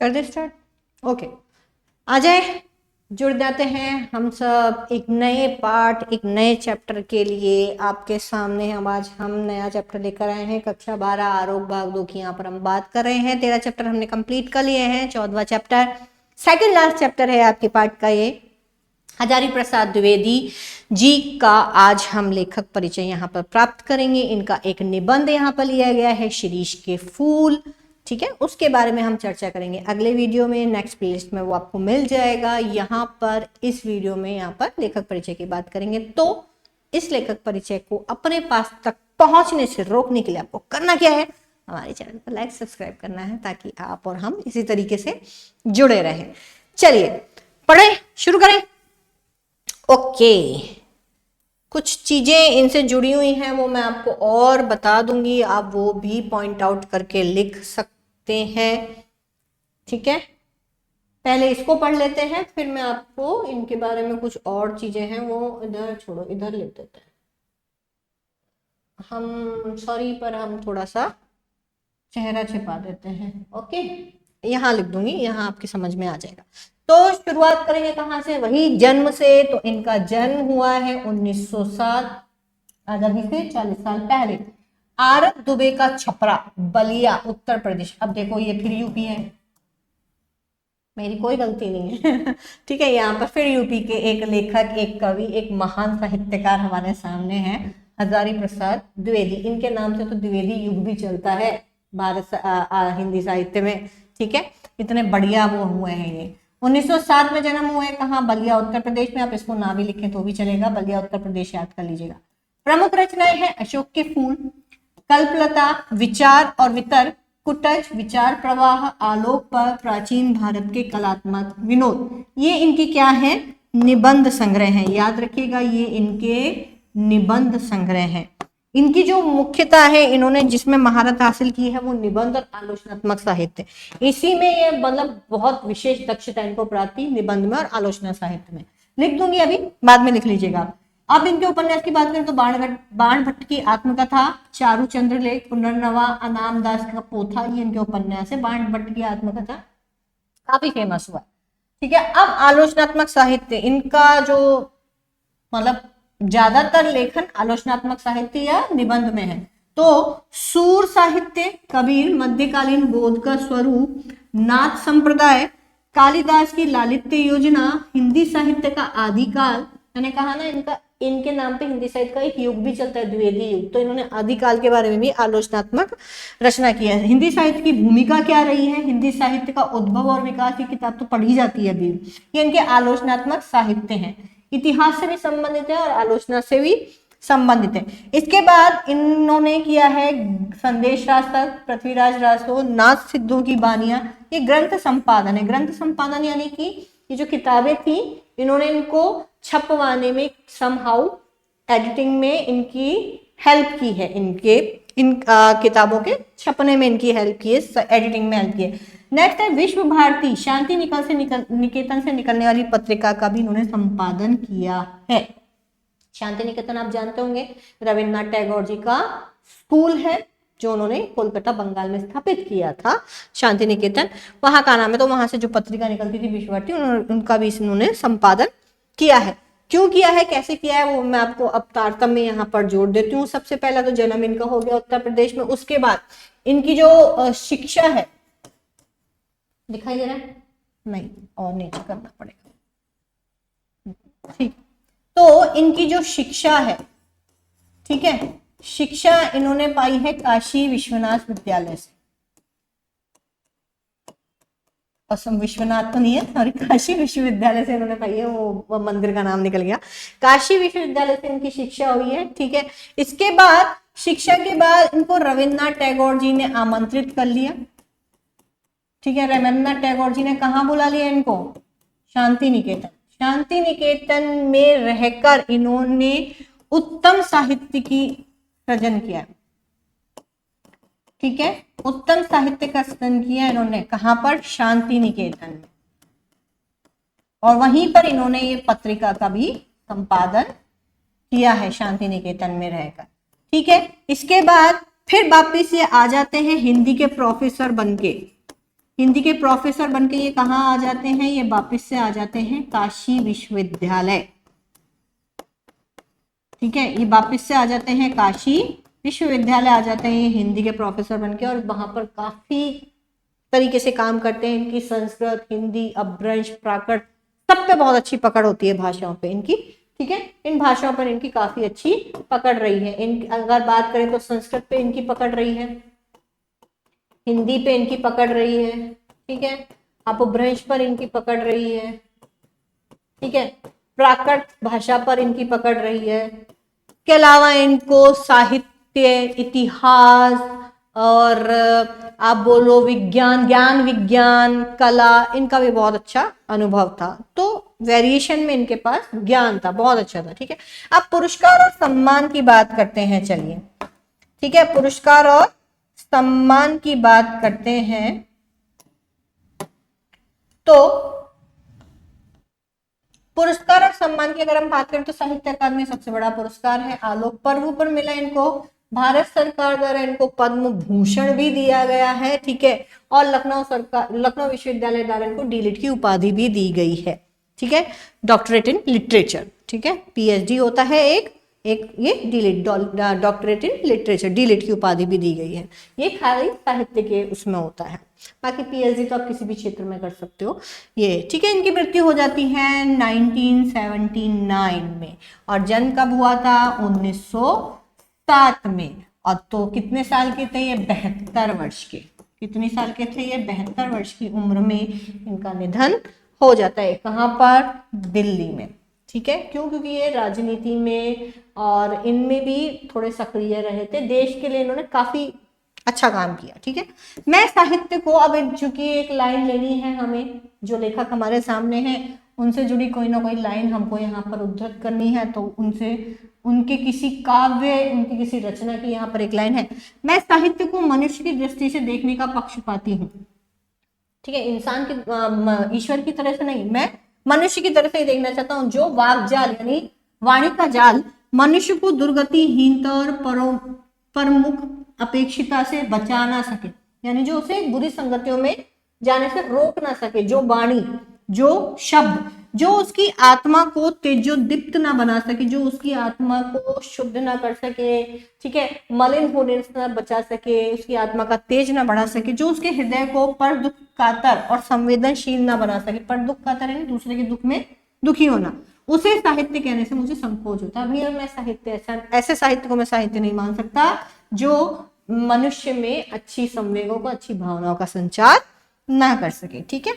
कर they start. Okay, आ जाए, जुड़ जाते हैं हम सब एक नए पार्ट, एक नए चैप्टर के लिए आपके सामने। हम नया चैप्टर लेकर आए हैं, कक्षा 12 आरोग्य भाग 2 की यहाँ पर हम बात कर रहे हैं। 13 चैप्टर हमने कंप्लीट कर लिए हैं, 14वां चैप्टर सेकंड लास्ट चैप्टर है आपके पार्ट का ये। हजारी प्रसाद द्विवेदी जी का आज हम लेखक परिचय यहाँ पर प्राप्त करेंगे। इनका एक निबंध यहाँ पर लिया गया है, शिरीष के फूल, ठीक है, उसके बारे में हम चर्चा करेंगे अगले वीडियो में। नेक्स्ट प्लेलिस्ट में वो आपको मिल जाएगा। यहाँ पर इस वीडियो में यहाँ पर लेखक परिचय की बात करेंगे। तो इस लेखक परिचय को अपने पास तक पहुंचने से रोकने के लिए आपको करना क्या है, हमारे चैनल को लाइक सब्सक्राइब करना है, ताकि आप और हम इसी तरीके से जुड़े रहें। चलिए पढ़े, शुरू करें। ओके, कुछ चीजें इनसे जुड़ी हुई हैं, वो मैं आपको और बता दूंगी, आप वो भी पॉइंट आउट करके लिख सकते हैं, ठीक है। पहले इसको पढ़ लेते हैं, फिर मैं आपको इनके बारे में कुछ और चीजें हैं वो इधर छोड़ो, इधर लिख देते हैं हम। सॉरी, पर हम थोड़ा सा चेहरा छिपा देते हैं। ओके, यहाँ लिख दूंगी, यहाँ आपकी समझ में आ जाएगा। तो शुरुआत करेंगे कहाँ से, वही जन्म से। तो इनका जन्म हुआ है 1907, आजादी से 40 साल पहले, आरब दुबे का छपरा, बलिया, उत्तर प्रदेश। अब देखो ये फिर यूपी है, मेरी कोई गलती नहीं है ठीक है। यहाँ पर फिर यूपी के एक लेखक, एक कवि, एक महान साहित्यकार हमारे सामने हैं, हजारी प्रसाद द्विवेदी। इनके नाम से तो द्विवेदी युग भी चलता है भारत हिंदी साहित्य में, ठीक है। इतने बढ़िया वो हुए हैं ये। 1907 में जन्म हुए, कहाँ, बलिया उत्तर प्रदेश में। आप इसको ना भी लिखें तो भी चलेगा, बलिया उत्तर प्रदेश याद कर लीजिएगा। प्रमुख रचनाएं हैं अशोक के फूल, कल्पलता, विचार और वितर्क, कुटज, विचार प्रवाह, आलोक पर, प्राचीन भारत के कलात्मक विनोद। ये इनकी क्या है, निबंध संग्रह है, याद रखिएगा, ये इनके निबंध संग्रह है। इनकी जो मुख्यता है, इन्होंने जिसमें महारत हासिल की है वो निबंध और आलोचनात्मक साहित्य, इसी में ये मतलब बहुत विशेष दक्षता इनको प्राप्त थी, निबंध में और आलोचना साहित्य में। लिख दूंगी अभी, बाद में लिख लीजिएगा। अब इनके उपन्यास की बात करें तो बाण भट्ट की आत्मकथा, चारुचंद्र लेख, पुनर्नवा, अनाम दास का पोथा, ये इनके उपन्यास है। बाण भट्ट की आत्मकथा काफी फेमस हुआ, ठीक है। अब आलोचनात्मक साहित्य, इनका जो मतलब ज्यादातर लेखन आलोचनात्मक साहित्य या निबंध में है। तो सूर साहित्य, कबीर, मध्यकालीन बोध का स्वरूप, नाथ संप्रदाय, कालिदास की लालित्य योजना, हिंदी साहित्य का आदिकाल। मैंने कहा ना, इनके नाम पे हिंदी साहित्य का एक युग भी चलता है, द्विवेदी युग। तो इन्होंने आदिकाल के बारे में भी आलोचनात्मक रचना की है। हिंदी साहित्य की भूमिका क्या रही है, हिंदी साहित्य का उद्भव और विकास की किताब तो पढ़ी जाती है अभी, ये इनके आलोचनात्मक साहित्य हैं। इतिहास से भी संबंधित है और आलोचना से भी संबंधित है। इसके बाद इन्होंने किया है संदेश राजतक, पृथ्वीराज रासो, नाथ सिद्धू की बानियां, ये ग्रंथ संपादन है। ग्रंथ संपादन यानी कि ये जो किताबें थी, इन्होंने इनको छपवाने में, समहाउ एडिटिंग में इनकी हेल्प की है, इन किताबों के छपने में इनकी हेल्प की है, एडिटिंग में हेल्प की है। नेक्स्ट है विश्व भारती, शांति निकेतन से निकलने वाली पत्रिका का भी इन्होंने संपादन किया है। शांति निकेतन आप जानते होंगे, रविन्द्रनाथ टैगोर जी का स्कूल है, जो उन्होंने कोलकाता बंगाल में स्थापित किया था, शांति निकेतन वहां का नाम है। तो वहां से जो पत्रिका निकलती थी विश्व भारती, उनका भी इन्होंने संपादन किया है। क्यों किया है, कैसे किया है, वो मैं आपको अब तारतम्य यहाँ पर जोड़ देती हूँ। सबसे पहला तो जन्म इनका हो गया उत्तर प्रदेश में, उसके बाद इनकी जो शिक्षा है, दिखाई दे रहा है, नहीं और नीचे करना पड़ेगा, ठीक। तो इनकी जो शिक्षा है, ठीक है, शिक्षा इन्होंने पाई है काशी विश्वनाथ विद्यालय से। असम विश्वनाथ तो नहीं है, सॉरी, काशी विश्वविद्यालय से इन्होंने पाई है, वो मंदिर का नाम निकल गया। काशी विश्वविद्यालय से इनकी शिक्षा हुई है, ठीक है। इसके बाद शिक्षा के बाद इनको रविन्द्रनाथ टैगोर जी ने आमंत्रित कर लिया, ठीक है। रविन्द्रनाथ टैगोर जी ने कहाँ बुला लिया इनको, शांति निकेतन। शांति निकेतन में रहकर इन्होंने उत्तम साहित्य की सृजन किया, ठीक है। उत्तम साहित्य का सृजन किया इन्होंने, कहां पर, शांति निकेतन में। और वहीं पर इन्होंने ये पत्रिका का भी संपादन किया है, शांति निकेतन में रहकर, ठीक है। इसके बाद फिर वापिस ये आ जाते हैं हिंदी के प्रोफेसर बनके। हिंदी के प्रोफेसर बनके ये कहाँ आ जाते हैं, ये वापस से आ जाते हैं काशी विश्वविद्यालय। ठीक है, ये वापस से आ जाते हैं काशी विश्वविद्यालय, आ जाते हैं हिंदी के प्रोफेसर बनके, और वहां पर काफी तरीके से काम करते हैं। इनकी संस्कृत, हिंदी, अपभ्रंश, प्राकृत सब पे बहुत अच्छी पकड़ होती है भाषाओं पे इनकी। ठीक है, इन भाषाओं पर इनकी काफी अच्छी पकड़ रही है। इन अगर बात करें तो संस्कृत पे इनकी पकड़ रही है, हिंदी पे इनकी पकड़ रही है, ठीक है, अपभ्रंश पर इनकी पकड़ रही है, ठीक है, प्राकृत भाषा पर इनकी पकड़ रही है। के अलावा इनको साहित्य, इतिहास और आप बोलो विज्ञान, ज्ञान विज्ञान, कला, इनका भी बहुत अच्छा अनुभव था। तो वेरिएशन में इनके पास ज्ञान था, बहुत अच्छा था। ठीक है, अब पुरस्कार और सम्मान की बात करते हैं, चलिए। ठीक है, पुरस्कार और सम्मान की बात करते हैं। तो पुरस्कार और सम्मान की अगर हम बात करें तो साहित्य अकादमी सबसे बड़ा पुरस्कार है, आलोक पर्व पर मिला इनको, भारत सरकार द्वारा इनको पद्म भूषण भी दिया गया है। ठीक है, और लखनऊ विश्वविद्यालय द्वारा इनको डीलिट की उपाधि भी दी गई है। ठीक है, डॉक्टरेट इन लिटरेचर। ठीक है, पीएचडी होता है एक ये DLitt, doctorate in literature, DLitt की उपाधि भी दी गई है। ये खाली साहित्य के उसमें होता है, बाकी पीएचडी तो आप किसी भी क्षेत्र में कर सकते हो ये। ठीक है, इनकी मृत्यु हो जाती है 1979 में, और जन्म कब हुआ था, 1907 में। और तो कितने साल के थे ये, 72 वर्ष के। कितने साल के थे ये, 72 वर्ष की उम्र में इनका निधन हो जाता है। कहाँ पर, दिल्ली में। ठीक है, क्यों, क्योंकि ये राजनीति में और इनमें भी थोड़े सक्रिय रहे थे, देश के लिए इन्होंने काफी अच्छा काम किया। ठीक है, मैं साहित्य को, अब चूंकि एक लाइन लेनी है हमें, जो लेखक हमारे सामने हैं उनसे जुड़ी कोई ना कोई लाइन हमको यहाँ पर उद्धृत करनी है, तो उनसे, उनके किसी काव्य, उनकी किसी रचना की यहाँ पर एक लाइन है, मैं साहित्य को मनुष्य की दृष्टि से देखने का पक्षपाती हूँ। ठीक है, इंसान की, ईश्वर की तरह से नहीं, मैं मनुष्य की तरह से ही देखना चाहता हूँ। जो वाक्जाल यानी वाणी का जाल मनुष्य को दुर्गतिहीनता और प्रमुख अपेक्षिता से बचा ना सके, यानी जो उसे बुरी संगतियों में जाने से रोक ना सके, जो वाणी, जो शब्द, जो उसकी आत्मा को तेजोदीप्त ना बना सके, जो उसकी आत्मा को शुद्ध ना कर सके, ठीक है, मलिन होने से ना बचा सके, उसकी आत्मा का तेज ना बढ़ा सके, जो उसके हृदय को पर दुख कातर और संवेदनशील ना बना सके। पर दुख कातर यानी दूसरे के दुख में दुखी होना, उसे साहित्य कहने से मुझे संकोच होता है। भैया मैं साहित्य, ऐसे साहित्य को मैं साहित्य नहीं मान सकता जो मनुष्य में अच्छी संवेगों को, अच्छी भावनाओं का संचार ना कर सके। ठीक है,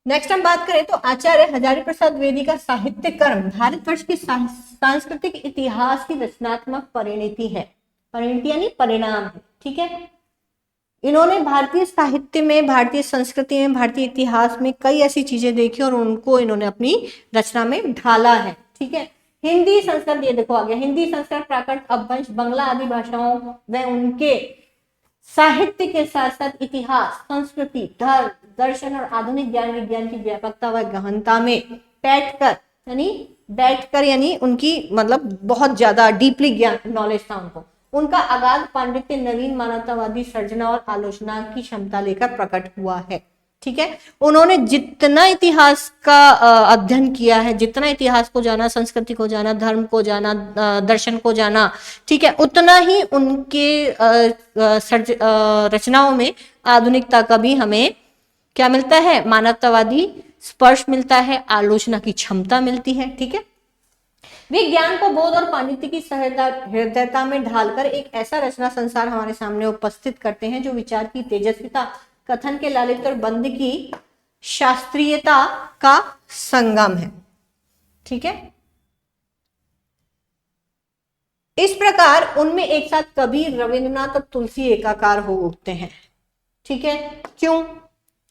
नेक्स्ट हम बात करें तो आचार्य हजारी प्रसाद द्विवेदी का साहित्य कर्म भारतवर्ष के सांस्कृतिक इतिहास की रचनात्मक परिणति है। परिणति यानी परिणाम है। ठीक है, इन्होंने भारतीय साहित्य में, भारतीय संस्कृति में, भारतीय इतिहास में कई ऐसी चीजें देखी और उनको इन्होंने अपनी रचना में ढाला है। ठीक है, हिंदी संस्कृत, ये देखो आ गया, हिंदी संस्कृत, प्राकृत, अपभ्रंश, बंगला आदि भाषाओं व उनके साहित्य के साथ साथ इतिहास, संस्कृति, धर्म, दर्शन और आधुनिक ज्ञान विज्ञान की व्यापकता व गहनता में बैठकर यानी उनकी मतलब बहुत ज्यादा डीपली ज्ञान, नॉलेज था उनको। उनका अगाध पांडित्य नवीन मानवतावादी सर्जना और आलोचना की क्षमता लेकर प्रकट हुआ है। ठीक है, उन्होंने जितना इतिहास का अध्ययन किया है, जितना इतिहास को जाना, संस्कृति को जाना, धर्म को जाना, दर्शन को जाना, ठीक है, उतना ही उनके रचनाओं में आधुनिकता का भी हमें क्या मिलता है, मानवतावादी स्पर्श मिलता है, आलोचना की क्षमता मिलती है। ठीक है, वे ज्ञान को बोध और पांडित्य की हृदयता में ढालकर एक ऐसा रचना संसार हमारे सामने उपस्थित करते हैं जो विचार की तेजस्विता, कथन के लालित्य और बंद की शास्त्रीयता का संगम है। ठीक है, इस प्रकार उनमें एक साथ कबीर, रविंद्रनाथ और तुलसी एकाकार हो उठते हैं। ठीक है, क्यों,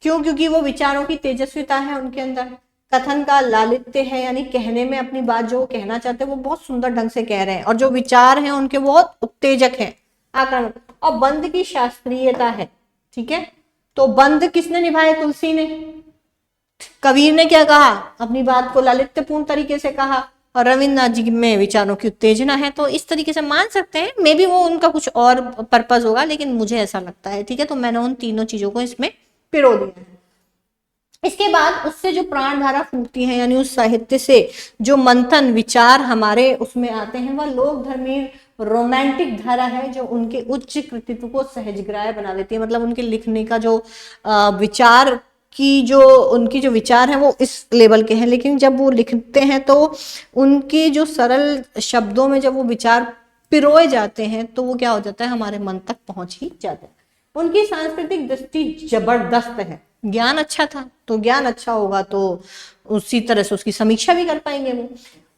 क्योंकि वो विचारों की तेजस्विता है उनके अंदर, कथन का लालित्य है, यानी कहने में अपनी बात जो कहना चाहते हैं वो बहुत सुंदर ढंग से कह रहे हैं, और जो विचार हैं उनके बहुत उत्तेजक हैं, आक्रामक, और बंद की शास्त्रीयता है। ठीक है, तो बंद किसने निभाए, तुलसी ने। कबीर ने क्या कहा, अपनी बात को लालित्यपूर्ण तरीके से कहा, और रविन्द्रनाथ जी में विचारों की उत्तेजना है, तो इस तरीके से मान सकते हैं। मे बी वो उनका कुछ और पर्पस होगा, लेकिन मुझे ऐसा लगता है, ठीक है। तो मैंने उन तीनों चीजों को इसमें पिरो दिया है। इसके बाद उससे जो प्राण धारा फूटती है, यानी उस साहित्य से जो मंथन विचार हमारे उसमें आते हैं, वह लोक धर्मी रोमांटिक धारा है, जो उनके उच्च कृतित्व को सहजग्राह्य बना देती है। मतलब उनके लिखने का जो विचार की जो उनकी जो विचार है वो इस लेवल के हैं, लेकिन जब वो लिखते हैं तो उनके जो सरल शब्दों में जब वो विचार पिरोए जाते हैं तो वो क्या हो जाता है, हमारे मन तक पहुंच ही जाते हैं। उनकी सांस्कृतिक दृष्टि जबरदस्त है। ज्ञान अच्छा था तो ज्ञान अच्छा होगा तो उसी तरह से उसकी समीक्षा भी कर पाएंगे वो।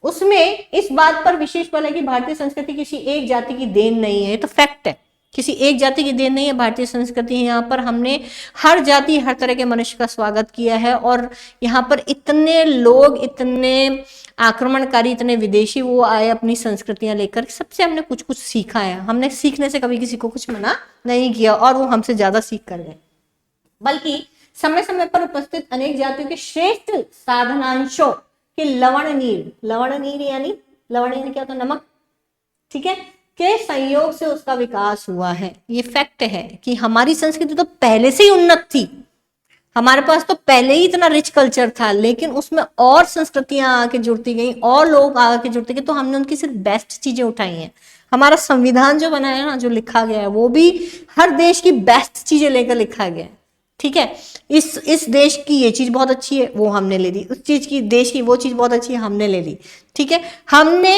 उसमें इस बात पर विशेष बल है कि भारतीय संस्कृति किसी एक जाति की देन नहीं है। ये तो फैक्ट है, किसी एक जाति की देन नहीं है भारतीय संस्कृति। यहाँ पर हमने हर जाति हर तरह के मनुष्य का स्वागत किया है, और यहाँ पर इतने लोग, इतने आक्रमणकारी, इतने विदेशी वो आए अपनी संस्कृतियां लेकर, सबसे हमने कुछ कुछ सीखा है। हमने सीखने से कभी किसी को कुछ मना नहीं किया, और वो हमसे ज्यादा सीख कर गए। बल्कि समय समय पर उपस्थित अनेक जातियों के श्रेष्ठ साधनांशों के लवणनीर यानी लवणनीर क्या होता है, नमक, ठीक है, के संयोग से उसका विकास हुआ है। ये फैक्ट है कि हमारी संस्कृति तो पहले से ही उन्नत थी, हमारे पास तो पहले ही इतना रिच कल्चर था, लेकिन उसमें और संस्कृतियां आके जुड़ती गई और लोग आके जुड़ते गए, तो हमने उनकी सिर्फ बेस्ट चीजें उठाई हैं। हमारा संविधान जो बना है ना, जो लिखा गया है, वो भी हर देश की बेस्ट चीजें लेकर लिखा गया है, ठीक है। इस देश की ये चीज बहुत अच्छी है, वो हमने ले ली, उस चीज की देश की वो चीज बहुत अच्छी है, हमने ले ली, ठीक है। हमने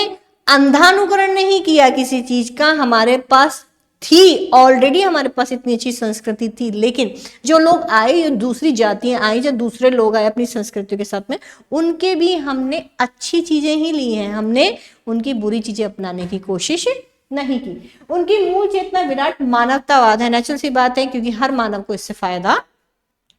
अंधानुकरण नहीं किया किसी चीज का, हमारे पास थी ऑलरेडी, हमारे पास इतनी अच्छी संस्कृति थी। लेकिन जो लोग आए, जो दूसरी जातियां आई, जो दूसरे लोग आए अपनी संस्कृति के साथ में, उनके भी हमने अच्छी चीजें ही ली हैं, हमने उनकी बुरी चीजें अपनाने की कोशिश नहीं की। उनकी मूल चेतना विराट मानवतावाद है। नेचुरल सी बात है, क्योंकि हर मानव को इससे फायदा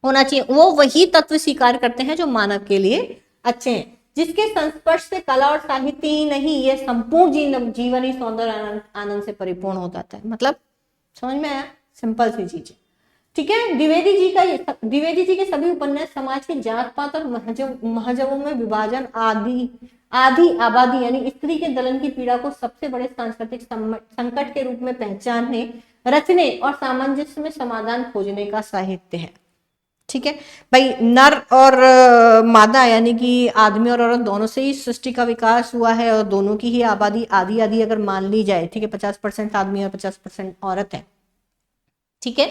होना चाहिए। वो वही तत्व स्वीकार करते हैं जो मानव के लिए अच्छे हैं, जिसके संस्पर्श से कला और साहित्य ही नहीं, ये संपूर्ण जीवन ही सौंदर्य आनंद से परिपूर्ण हो जाता है। मतलब समझ में आया, सिंपल सी चीज, ठीक है। द्विवेदी जी के सभी उपन्यास समाज के जात पात और महजबों में विभाजन, आधी आबादी यानी स्त्री के दलन की पीड़ा को सबसे बड़े सांस्कृतिक संकट के रूप में पहचानने, रचने और सामंजस्य में समाधान खोजने का साहित्य है, ठीक है भाई। नर और मादा यानी कि आदमी और औरत दोनों से ही सृष्टि का विकास हुआ है, और दोनों की ही आबादी आधी आधी अगर मान ली जाए, ठीक है, 50% आदमी और 50% औरत है, ठीक है,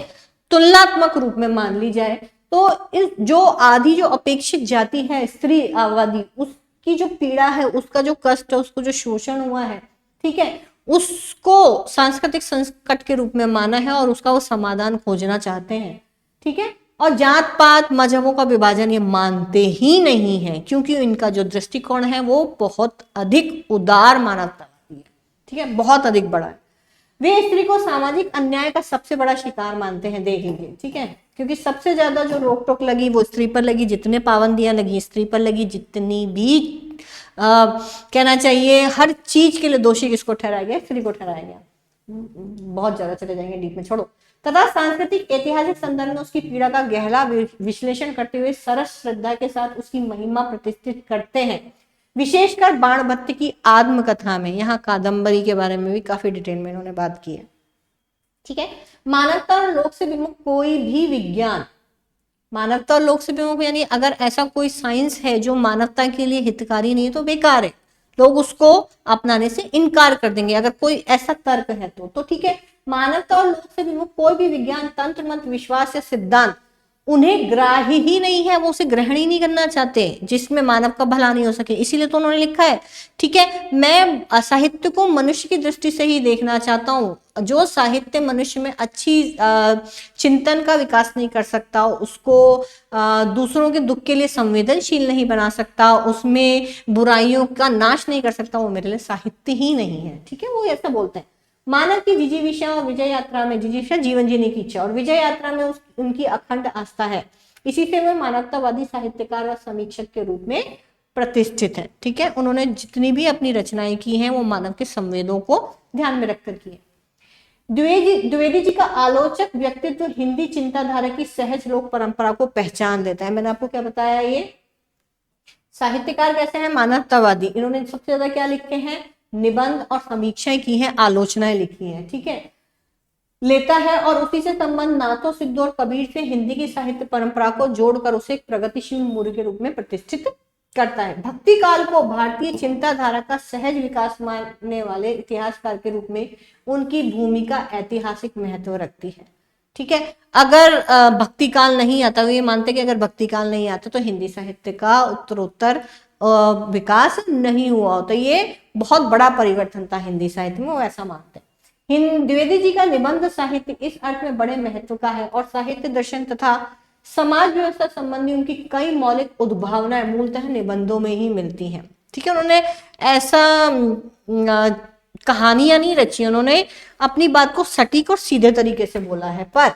तुलनात्मक रूप में मान ली जाए, तो इस जो आधी जो अपेक्षित जाति है, स्त्री आबादी, उसकी जो पीड़ा है, उसका जो कष्ट है, उसको जो शोषण हुआ है, ठीक है, उसको सांस्कृतिक संकट के रूप में माना है, और उसका वो समाधान खोजना चाहते हैं, ठीक है। और जात पात मजहबों का विभाजन ये मानते ही नहीं है, क्योंकि इनका जो दृष्टिकोण है वो बहुत अधिक उदार मानवतावादी है, ठीक है, बहुत अधिक बड़ा है। वे स्त्री को सामाजिक अन्याय का सबसे बड़ा शिकार मानते हैं, देख लीजिए, ठीक है, क्योंकि सबसे ज्यादा जो रोक टोक लगी वो स्त्री पर लगी, जितने पाबंदियां लगी स्त्री पर लगी, जितनी भी कहना चाहिए हर चीज के लिए दोषी किसको ठहराया गया, स्त्री को ठहराया गया। बहुत ज्यादा चले जाएंगे डीप में, छोड़ो। तथा सांस्कृतिक ऐतिहासिक संदर्भ में उसकी पीड़ा का गहरा विश्लेषण करते हुए सरस श्रद्धा के साथ उसकी महिमा प्रतिष्ठित करते हैं। विशेषकर बाणभट्ट की आत्मकथा में, यहाँ कादम्बरी के बारे में भी काफी डिटेल में इन्होंने बात की है, ठीक है। मानवता और लोक से विमुख कोई भी विज्ञान, मानवता और लोक से विमुख यानी अगर ऐसा कोई साइंस है जो मानवता के लिए हितकारी नहीं है तो बेकार है, लोग उसको अपनाने से इनकार कर देंगे। अगर कोई ऐसा तर्क है तो ठीक है। मानवता और लोक से विमुख कोई भी विज्ञान, तंत्र मंत्र, विश्वास या सिद्धांत उन्हें ग्राह्य ही नहीं है, वो उसे ग्रहण ही नहीं करना चाहते, जिसमें मानव का भला नहीं हो सके। इसीलिए तो उन्होंने लिखा है, ठीक है, मैं साहित्य को मनुष्य की दृष्टि से ही देखना चाहता हूँ। जो साहित्य मनुष्य में अच्छी चिंतन का विकास नहीं कर सकता, उसको दूसरों के दुख के लिए संवेदनशील नहीं बना सकता, उसमें बुराइयों का नाश नहीं कर सकता, वो मेरे लिए साहित्य ही नहीं है, ठीक है। वो ऐसा बोलते हैं। मानव की जिजीविषा और विजय यात्रा में, जिजीविषा जीवन जीने की इच्छा, और विजय यात्रा में उनकी अखंड आस्था है। इसी से वे मानवतावादी साहित्यकार और समीक्षक के रूप में प्रतिष्ठित है, ठीक है। उन्होंने जितनी भी अपनी रचनाएं की हैं वो मानव के संवेदों को ध्यान में रखकर की है। द्विवेदी जी का आलोचक व्यक्तित्व हिंदी चिंताधारा की सहज लोक परंपरा को पहचान देता है। मैंने आपको क्या बताया, ये साहित्यकार कैसे हैं? मानवतावादी। इन्होंने सबसे ज्यादा क्या लिखे हैं? निबंध और समीक्षाएं की हैं, आलोचनाएं लिखी हैं, ठीक है। लेता है और उसी से संबंध नाथों, सिद्धों और कबीर से हिंदी की साहित्य परंपरा को जोड़कर उसे एक प्रगतिशील मूल्य के रूप में प्रतिष्ठित करता है। भक्ति काल को भारतीय चिंताधारा का सहज विकास मानने वाले इतिहासकार के रूप में उनकी भूमिका ऐतिहासिक महत्व रखती है, ठीक है। अगर भक्ति काल नहीं आता, तो ये मानते कि अगर भक्ति काल नहीं आता तो हिंदी साहित्य का उत्तरोत्तर विकास नहीं हुआ होता। ये बहुत बड़ा परिवर्तन था हिंदी साहित्य में, वो ऐसा मानते हैं। द्विवेदी जी का निबंध साहित्य इस अर्थ में बड़े महत्व का है और साहित्य दर्शन तथा समाज व्यवस्था संबंधी उनकी कई मौलिक उद्भावनाएं मूलतः निबंधों में ही मिलती हैं, ठीक है। उन्होंने ऐसा कहानियां नहीं रची, उन्होंने अपनी बात को सटीक और सीधे तरीके से बोला है। पर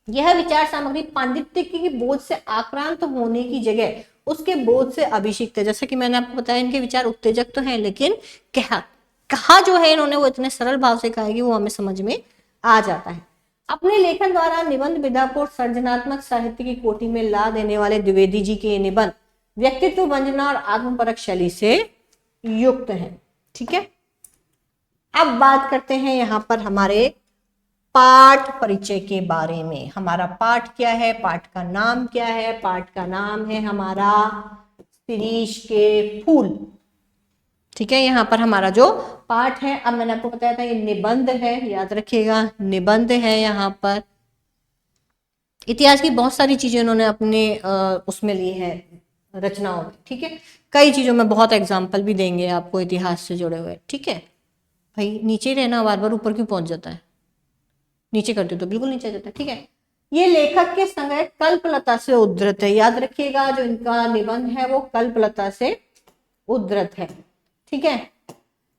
यह विचार सामग्री पांडित्य की बोझ से आक्रांत होने की जगह उसके बोझ से अभिषिक्त है। जैसे कि मैंने आपको बताया, इनके विचार उत्तेजक तो हैं, लेकिन कहा जो है इन्होंने वो इतने सरल भाव से कहा है कि वो हमें समझ में आ जाता है। अपने लेखन द्वारा निबंध विधा को सर्जनात्मक साहित्य की कोटि में ला देने वाले द्विवेदी जी के निबंध व्यक्तित्व वंजना और आत्मपरक शैली से युक्त है, ठीक है। अब बात करते हैं यहाँ पर हमारे पाठ परिचय के बारे में। हमारा पाठ क्या है? पाठ का नाम क्या है? पाठ का नाम है हमारा शिरीष के फूल, ठीक है। यहाँ पर हमारा जो पाठ है, अब मैंने आपको बताया था ये निबंध है, याद रखिएगा निबंध है। यहाँ पर इतिहास की बहुत सारी चीजें उन्होंने अपने उसमें ली है, रचनाओं में, ठीक है। कई चीजों में बहुत एग्जाम्पल भी देंगे आपको इतिहास से जुड़े हुए, ठीक है। भाई नीचे रहना, बार बार ऊपर क्यों पहुंच जाता है? नीचे कर दो तो बिल्कुल नीचे जाता है, ठीक है। ये लेखक के संग्रह कल्पलता से उद्धृत है, याद रखिएगा जो इनका निबंध है वो कल्पलता से उद्धृत है, ठीक है।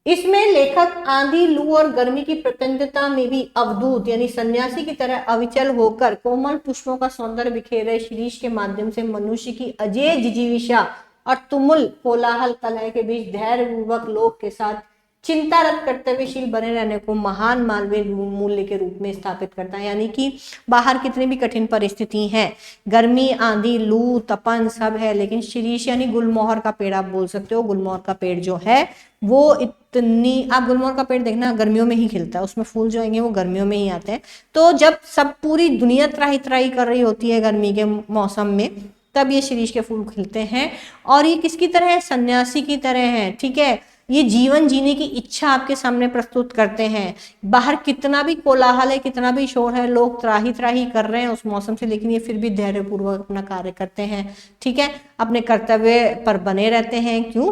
इसमें लेखक आंधी, लू और गर्मी की प्रचंडता में भी अवधूत यानी सन्यासी की तरह अविचल होकर कोमल पुष्पों का सौंदर्य बिखेरे शिरीष के माध्यम से मनुष्य की अजेय जिजीविषा और तुमुल कोलाहल कलह के बीच धैर्य पूर्वक लोक के साथ चिंतारत कर्तव्यशील बने रहने को महान मानवीय मूल्य के रूप में स्थापित करता है। यानी कि बाहर कितनी भी कठिन परिस्थिति है, गर्मी, आंधी, लू, तपन सब है, लेकिन शिरीष यानी गुलमोहर का पेड़ आप बोल सकते हो। गुलमोहर का पेड़ जो है वो इतनी, आप गुलमोहर का पेड़ देखना गर्मियों में ही खिलता है, उसमें फूल जो आएंगे वो गर्मियों में ही आते हैं। तो जब सब पूरी दुनिया त्राही त्राही कर रही होती है गर्मी के मौसम में, तब ये शिरीष के फूल खिलते हैं। और ये किसकी तरह है? सन्यासी की तरह है, ठीक है। ये जीवन जीने की इच्छा आपके सामने प्रस्तुत करते हैं। बाहर कितना भी कोलाहल है, कितना भी शोर है, लोग त्राही त्राही कर रहे हैं उस मौसम से, लेकिन ये फिर भी धैर्यपूर्वक अपना कार्य करते हैं, ठीक है। अपने कर्तव्य पर बने रहते हैं। क्यों?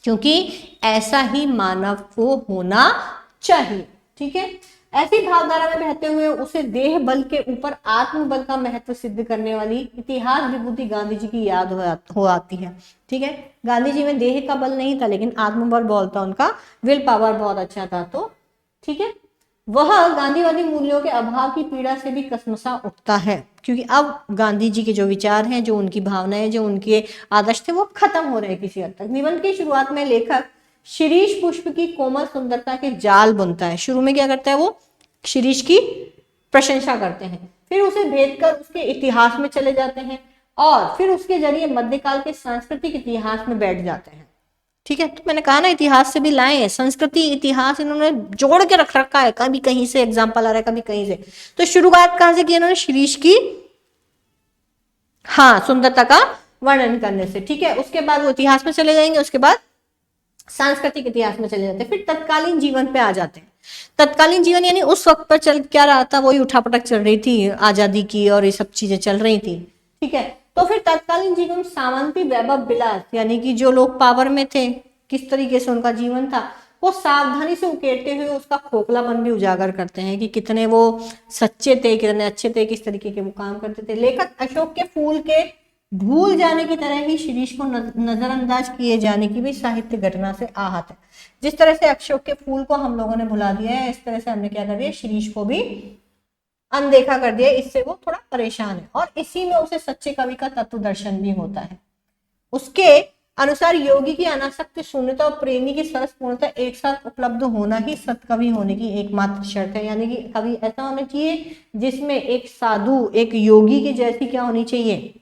क्योंकि ऐसा ही मानव को होना चाहिए, ठीक है। ऐसी भावधारा में बहते हुए उसे देह बल के ऊपर आत्मबल का महत्व सिद्ध करने वाली इतिहास विभूति गांधी जी की याद हो आती है, ठीक है। गांधी जी में देह का बल नहीं था, लेकिन आत्मबल बहुत था, उनका विल पावर बहुत अच्छा था, तो ठीक है। वह गांधीवादी मूल्यों के अभाव की पीड़ा से भी कसमसा उठता है, क्योंकि अब गांधी जी के जो विचार हैं, जो उनकी भावनाएं, जो उनके आदर्श थे, वो खत्म हो रहे हैं किसी हद तक। निबंध की शुरुआत में लेखक शिरीष पुष्प की कोमल सुंदरता के जाल बुनता है। शुरू में क्या करता है? वो शिरीष की प्रशंसा करते हैं, फिर उसे भेद कर उसके इतिहास में चले जाते हैं और फिर उसके जरिए मध्यकाल के सांस्कृतिक इतिहास में बैठ जाते हैं, ठीक है। तो मैंने कहा ना इतिहास से भी लाए हैं, संस्कृति इतिहास इन्होंने जोड़ के रख रखा है, कभी कहीं से एग्जाम्पल आ रहा है, कभी कहीं से। तो शुरुआत कहां से की इन्होंने? शिरीष की सुंदरता का वर्णन करने से, ठीक है। उसके बाद वो इतिहास में चले जाएंगे, उसके बाद सांस्कृतिक इतिहास में चले जाते हैं, फिर तत्कालीन जीवन पे आ जाते हैं। तत्कालीन जीवन यानी उस वक्त पर चल क्या रहा था, वही उठापटक चल रही थी, आजादी की और ये सब चीजें चल रही थी, ठीक है। तो फिर तत्कालीन जीवन सामंती वैभव विलास यानी कि जो लोग पावर में थे, किस तरीके से उनका जीवन था, वो सावधानी से उकेरते हुए उसका खोखलापन भी उजागर करते हैं कि कितने वो सच्चे थे, कितने अच्छे थे, किस तरीके के वो काम करते थे। लेखक अशोक के फूल के भूल जाने की तरह ही शिरीष को नजरअंदाज किए जाने की भी साहित्य घटना से आहत है। जिस तरह से अशोक के फूल को हम लोगों ने भुला दिया है, इस तरह से हमने क्या कर दिया? शिरीष को भी अनदेखा कर दिया। इससे वो थोड़ा परेशान है और इसी में उसे सच्चे कवि का तत्व दर्शन भी होता है। उसके अनुसार योगी की अनासक्त शून्यता और प्रेमी की सरस पूर्णता एक साथ उपलब्ध होना ही सत्कवि होने की एकमात्र शर्त है। यानी कि कवि ऐसा होना चाहिए जिसमें एक साधु, एक योगी की जैसी क्या होनी चाहिए?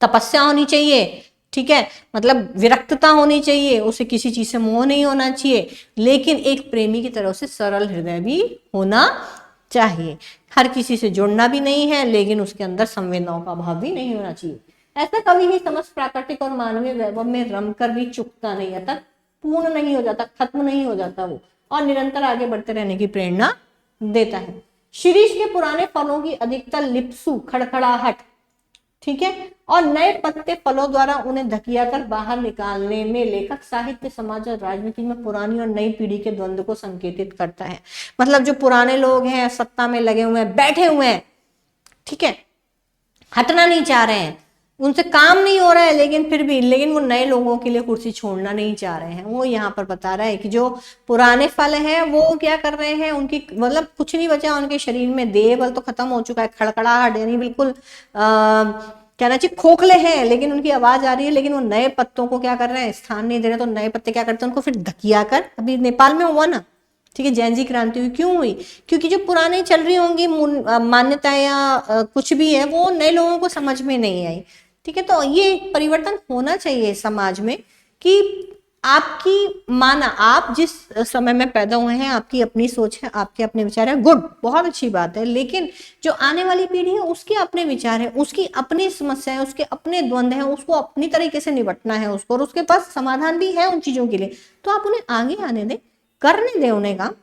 तपस्या होनी चाहिए, ठीक है, मतलब विरक्तता होनी चाहिए, उसे किसी चीज से मोह नहीं होना चाहिए, लेकिन एक प्रेमी की तरह से सरल हृदय भी होना चाहिए। हर किसी से जुड़ना भी नहीं है, लेकिन उसके अंदर संवेदनाओं का अभाव भी नहीं होना चाहिए। ऐसा कभी भी समस्त प्राकृतिक और मानवीय वैभव में रमकर भी चुकता नहीं आता, पूर्ण नहीं हो जाता, खत्म नहीं हो जाता वो, और निरंतर आगे बढ़ते रहने की प्रेरणा देता है। शिरीष के पुराने फलों की अधिकतर लिप्सु खड़खड़ाहट, ठीक है, और नए पत्ते फलों द्वारा उन्हें धकिया कर बाहर निकालने में लेखक साहित्य, समाज और राजनीति में पुरानी और नई पीढ़ी के द्वंद्व को संकेतित करता है। मतलब जो पुराने लोग हैं, सत्ता में लगे हुए हैं, बैठे हुए हैं, ठीक है, हटना नहीं चाह रहे हैं, उनसे काम नहीं हो रहा है, लेकिन वो नए लोगों के लिए कुर्सी छोड़ना नहीं चाह रहे हैं। वो यहाँ पर बता रहा है कि जो पुराने फल हैं वो क्या कर रहे हैं, उनकी मतलब कुछ नहीं बचा उनके शरीर में, देह बल तो खत्म हो चुका है, खड़खड़ाहट यानी बिल्कुल कहना चाहिए खोखले हैं, लेकिन उनकी आवाज आ रही है, लेकिन वो नए पत्तों को क्या कर रहे हैं, स्थान नहीं दे रहे। तो नए पत्ते क्या करते हैं, उनको फिर धकिया कर, अभी नेपाल में हुआ ना, ठीक है, जैन जी क्रांति हुई, क्यों हुई, क्योंकि जो पुराने चल रही होंगी मान्यताएं या कुछ भी है, वो नए लोगों को समझ में नहीं आई, ठीक है। तो ये परिवर्तन होना चाहिए समाज में कि आपकी माना, आप जिस समय में पैदा हुए हैं, आपकी अपनी सोच है, आपके अपने विचार है, गुड, बहुत अच्छी बात है, लेकिन जो आने वाली पीढ़ी है उसके अपने विचार है, उसकी अपनी समस्या है, उसके अपने द्वंद्व है, उसको अपनी तरीके से निपटना है उसको, और उसके पास समाधान भी है उन चीजों के लिए, तो आप उन्हें आगे आने दें, करने दें उन्हें काम,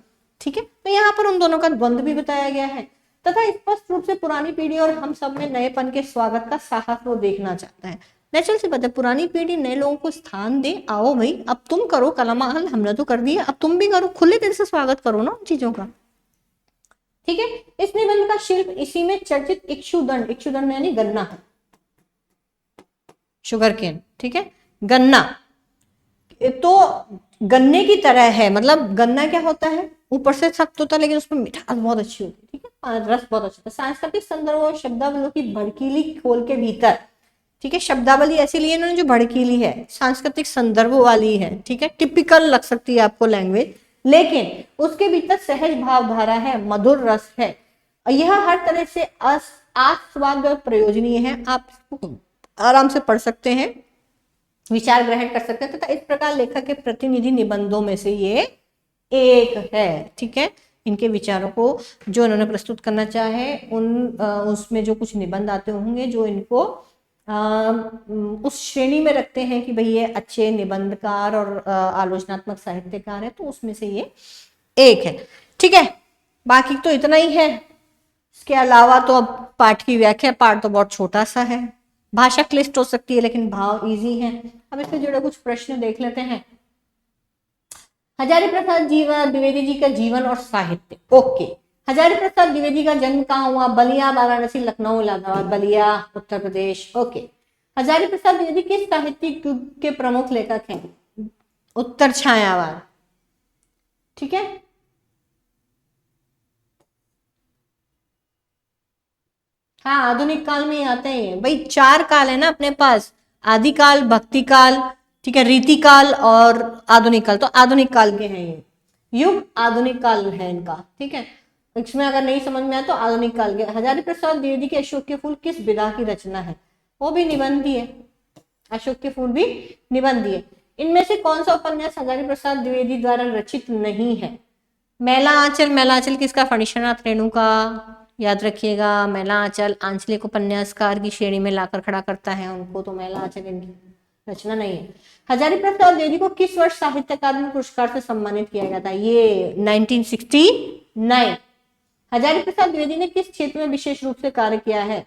ठीक है। तो यहाँ पर उन दोनों का द्वंद्व भी बताया गया है, तथा स्पष्ट रूप से पुरानी पीढ़ी और हम सब में नएपन के स्वागत का साहस वो देखना चाहता है। नेचुरल सी बात है, पुरानी पीढ़ी नए लोगों को स्थान दे, आओ भाई अब तुम करो कलमाल, हमने तो कर दिया, अब तुम भी करो, खुले दिल से स्वागत करो ना उन चीजों का, ठीक है। इस निबंध का शिल्प इसी में चर्चित इक्षुदंड, इक्षुदंड यानी गन्ना है, शुगर केन, ठीक है, गन्ना तो गन्ने की तरह है, मतलब गन्ना क्या होता है, ऊपर से सख्त होता है लेकिन उसमें मिठास बहुत अच्छी होती है, ठीक है, रस बहुत अच्छा होता है। सांस्कृतिक संदर्भ और शब्दावली की भड़कीली खोल के भीतर, ठीक है, शब्दावली ऐसी ली है इन्होंने जो भड़कीली है, सांस्कृतिक संदर्भ वाली है, ठीक है, टिपिकल लग सकती है आपको लैंग्वेज, लेकिन उसके भीतर सहज भावधारा है, मधुर रस है, यह हर तरह से आस्वाद और प्रयोजनीय है, आप इसको आराम से पढ़ सकते हैं, विचार ग्रहण कर सकते हैं, तथा इस प्रकार लेखक के प्रतिनिधि निबंधों में से ये एक है, ठीक है। इनके विचारों को जो इन्होंने प्रस्तुत करना चाहे उसमें जो कुछ निबंध आते होंगे जो इनको उस श्रेणी में रखते हैं कि भाई ये अच्छे निबंधकार और आलोचनात्मक साहित्यकार है, तो उसमें से ये एक है, ठीक है। बाकी तो इतना ही है, इसके अलावा तो अब पाठ की व्याख्या, पाठ तो बहुत छोटा सा है, भाषा क्लिष्ट हो सकती है लेकिन भाव इजी है। अब इससे जुड़े कुछ प्रश्न देख लेते हैं। हजारी प्रसाद द्विवेदी जी का जीवन और साहित्य, ओके। हजारी प्रसाद द्विवेदी का जन्म कहाँ हुआ, बलिया, वाराणसी, लखनऊ, इलाहाबाद, बलिया उत्तर प्रदेश, ओके। हजारी प्रसाद द्विवेदी किस साहित्यिक युग के प्रमुख लेखक हैं, उत्तर छायावाद, ठीक है। हाँ, आधुनिक काल में ही आते हैं भाई, चार काल है ना अपने पास, आदिकाल, भक्ति काल, ठीक है, रीति काल और आधुनिक काल, तो आधुनिक काल के हैं ये युग, आधुनिक काल है इनका, ठीक है। इसमें अगर नहीं समझ में आया तो आधुनिक काल के। हजारी प्रसाद द्विवेदी के अशोक के फूल किस विधा की रचना है, वो भी निबंधी है, अशोक के फूल भी निबंधी है। इनमें से कौन सा उपन्यास हजारी प्रसाद द्विवेदी द्वारा रचित नहीं है, मैला आंचल, मैला आंचल किसका, फणीश्वरनाथ रेणु का, याद रखिएगा। मैला आंचल आंचलिक उपन्यासकार की श्रेणी में लाकर खड़ा करता है उनको, तो मैला आंचल इनकी रचना नहीं है। हजारी प्रसाद द्विवेदी को किस वर्ष साहित्य अकादमी पुरस्कार से सम्मानित किया गया था, ये 1969। हजारी प्रसाद द्विवेदी ने किस क्षेत्र में विशेष रूप से कार्य किया है,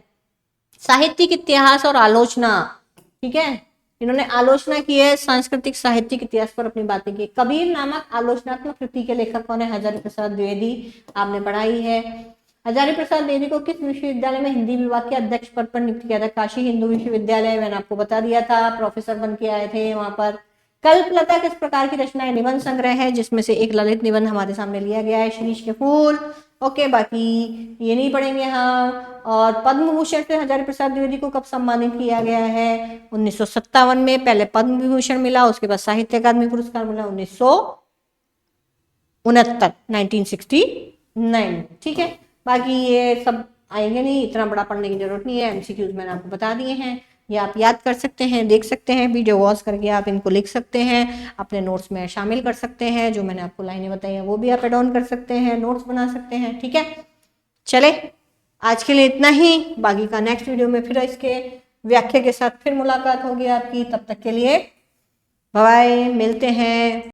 साहित्यिक इतिहास और आलोचना, ठीक है, इन्होंने आलोचना की है, सांस्कृतिक साहित्यिक इतिहास पर अपनी बातें की। कबीर नामक आलोचनात्मक कृति के लेखक कौन है, हजारी प्रसाद द्विवेदी, आपने पढ़ाई है। हजारी प्रसाद द्विवेदी को किस विश्वविद्यालय में हिंदी विभाग के अध्यक्ष पद पर नियुक्त किया था, काशी हिंदू विश्वविद्यालय, मैंने आपको बता दिया था, प्रोफेसर बन के आए थे वहां पर। कल्पलता किस प्रकार की रचना है, निबंध संग्रह है, जिसमें से एक ललित निबंध हमारे सामने लिया गया है, शीरीष के फूल, ओके। बाकी ये नहीं पढ़ेंगे हम। और पद्म भूषण से हजारी प्रसाद द्विवेदी को कब सम्मानित किया गया है, 1957 में पहले पद्म विभूषण मिला, उसके बाद साहित्य अकादमी पुरस्कार मिला 1969, 1969, ठीक है। बाकी ये सब आएंगे नहीं, इतना बड़ा पढ़ने की जरूरत नहीं है, एमसीक्यूज मैंने आपको बता दिए हैं। ये आप याद कर सकते हैं, देख सकते हैं, वीडियो वॉच करके आप इनको लिख सकते हैं, अपने नोट्स में शामिल कर सकते हैं। जो मैंने आपको लाइनें बताई हैं वो भी आप एड ऑन कर सकते हैं, नोट्स बना सकते हैं। ठीक है, चले आज के लिए इतना ही। बाकी का नेक्स्ट वीडियो में फिर इसके व्याख्या के साथ फिर मुलाकात होगी आपकी। तब तक के लिए बाय बाय, मिलते हैं।